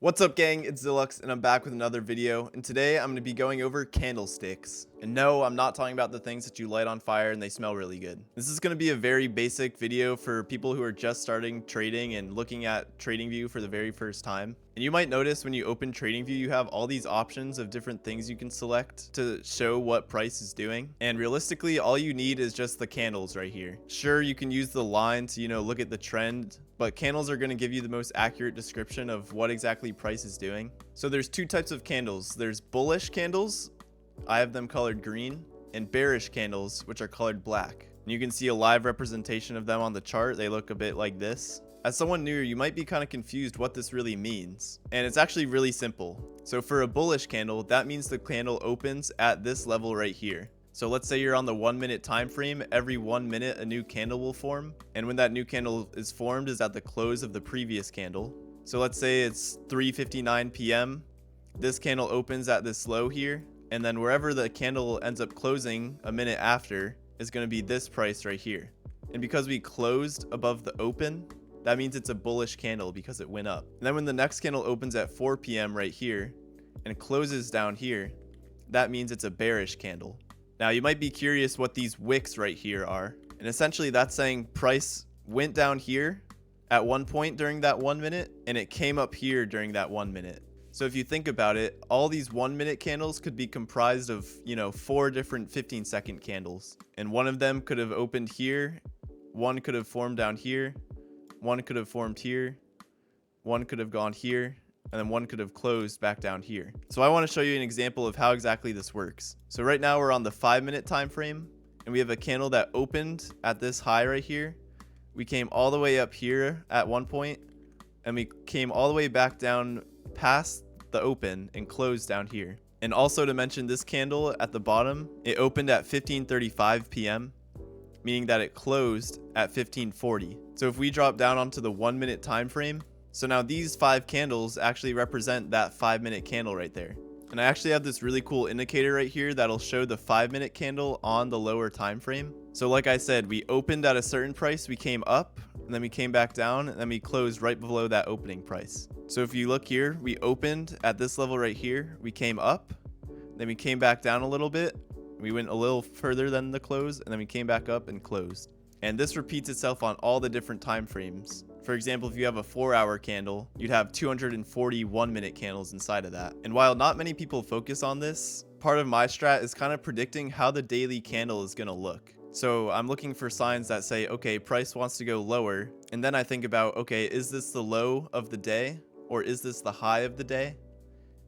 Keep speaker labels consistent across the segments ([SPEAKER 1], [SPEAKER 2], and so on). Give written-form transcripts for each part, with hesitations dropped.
[SPEAKER 1] What's up, gang? It's Zilux and I'm back with another video, and today I'm going to be going over candlesticks. And no, I'm not talking about the things that you light on fire and they smell really good. This is going to be a very basic video for people who are just starting trading and looking at TradingView for the very first time. And you might notice when you open TradingView, you have all these options of different things you can select to show what price is doing. And realistically, all you need is just the candles right here. Sure, you can use the line to, look at the trend, but candles are going to give you the most accurate description of what exactly price is doing. So there's two types of candles. There's bullish candles, I have them colored green, and bearish candles, which are colored black. And you can see a live representation of them on the chart. They look a bit like this. As someone new, you might be kind of confused what this really means. And it's actually really simple. So for a bullish candle, that means the candle opens at this level right here. So let's say you're on the 1 minute time frame. Every 1 minute a new candle will form, and when that new candle is formed is at the close of the previous candle. So let's say it's 3:59 p.m. This candle opens at this low here, and then wherever the candle ends up closing a minute after is going to be this price right here. And because we closed above the open, that means it's a bullish candle because it went up. And then when the next candle opens at 4 p.m. right here and closes down here, that means it's a bearish candle. Now you might be curious what these wicks right here are, and essentially that's saying price went down here at one point during that 1 minute and it came up here during that 1 minute. So if you think about it, all these 1 minute candles could be comprised of 4 different 15-second candles, and one of them could have opened here, one could have formed down here, one could have formed here, one could have gone here, and then one could have closed back down here. So I want to show you an example of how exactly this works. So right now we're on the 5 minute time frame, and we have a candle that opened at this high right here. We came all the way up here at one point, and we came all the way back down past the open and closed down here. And also to mention, this candle at the bottom, it opened at 15:35 p.m. meaning that it closed at 15:40. So if we drop down onto the 1 minute time frame, so now these 5 candles actually represent that 5 minute candle right there. And I actually have this really cool indicator right here that'll show the 5 minute candle on the lower time frame. So like I said, we opened at a certain price, we came up, and then we came back down, and then we closed right below that opening price. So if you look here, we opened at this level right here, we came up, then we came back down a little bit, we went a little further than the close, and then we came back up and closed. And this repeats itself on all the different time frames. For example, if you have a 4-hour candle, you'd have 240 1 minute candles inside of that. And while not many people focus on this, part of my strat is kind of predicting how the daily candle is going to look. So I'm looking for signs that say, okay, price wants to go lower. And then I think about, okay, is this the low of the day, or is this the high of the day?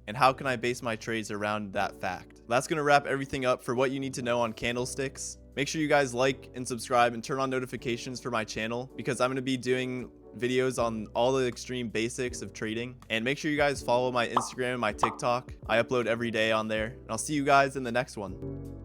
[SPEAKER 1] And how can I base my trades around that fact? That's going to wrap everything up for what you need to know on candlesticks. Make sure you guys like and subscribe and turn on notifications for my channel, because I'm going to be doing videos on all the extreme basics of trading. And make sure you guys follow my Instagram and my TikTok. I upload every day on there, and I'll see you guys in the next one.